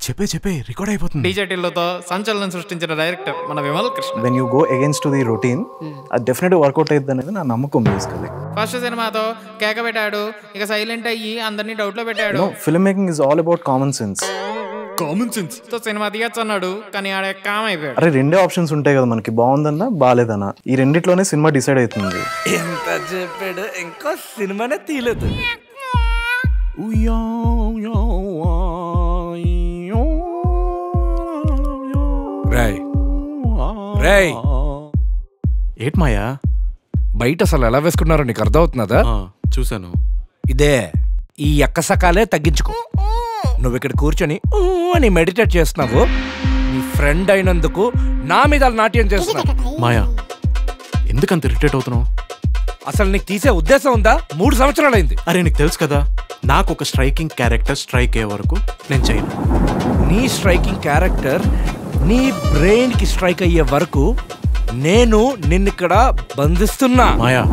చెప్పే రికార్డ్ అయిపోతుంది. డీజేటీలతో సంచలనం సృష్టించిన డైరెక్టర్ మన Vimal Krishna. When you go against to the routine అది డెఫినెట్గా వర్కౌట్ అవుతుంది అనేది నా నమ్మకం బేసికల్లీ. ఫస్ట్ సినిమాతో కేక పెట్టాడు, ఇక సైలెంట్ అయ్యి అందరినీ డౌట్ లో పెట్టాడు. Film making is all about common sense తో సినిమా తీయచ్చు అన్నాడు, కానీ ఆడ కామ్ అయిపోయాడు. అరే రెండే ఆప్షన్స్ ఉంటాయి కదా మనకి, బాగుందన్నా బాగాలేదన్నా. ఈ రెండిట్లోనే సినిమా డిసైడ్ అవుతుంది. ఎంత చెప్పాడు, ఇంకా సినిమానే తీయలేదు. ఏట్ మాయా బయట అసలు ఎలా వేసుకున్నారో నీకు అర్థమవుతున్నదా? చూసాను. ఇదే ఈ ఎక్కసకాలే తగ్గించుకో. నువ్వు ఇక్కడ కూర్చొని అని మెడిటేట్ చేస్తున్నావు, నీ ఫ్రెండ్ అయినందుకు నా మీద నాట్యం చేస్తున్నావు. మాయా ఎందుకంత ఇరిటేట్ అవుతున్నావు? అసలు నీకు తీసే ఉద్దేశం ఉందా? 3 సంవత్సరాలైంది. అరే నీకు తెలుసు కదా, నాకు ఒక స్ట్రైకింగ్ క్యారెక్టర్ స్ట్రైక్ అయ్యే వరకు నేను చేయను. నీ స్ట్రైకింగ్ క్యారెక్టర్ నీ బ్రెయిన్ కి స్ట్రైక్ అయ్యే వరకు నేను నిన్నిక్కడ బంధిస్తున్నా. మాయా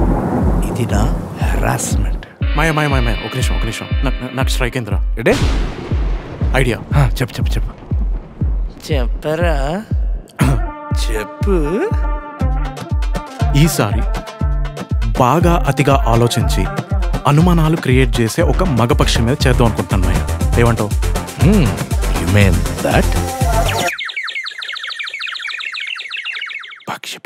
ఇది నా హెరాస్మెంట్. మాయా మాయా మాయా మాయా ఒక నిమిషం నాకు స్ట్రైక్ అయిందిరా. ఎడే ఐడియా చెప్పు చెప్పరా చెప్పు. ఈసారి బాగా అతిగా ఆలోచించి అనుమానాలు క్రియేట్ చేసే ఒక మగపక్షి మీద చేద్దాం అనుకుంటున్నాను మాయా. ఏమంటావు? You mean that? పక్షి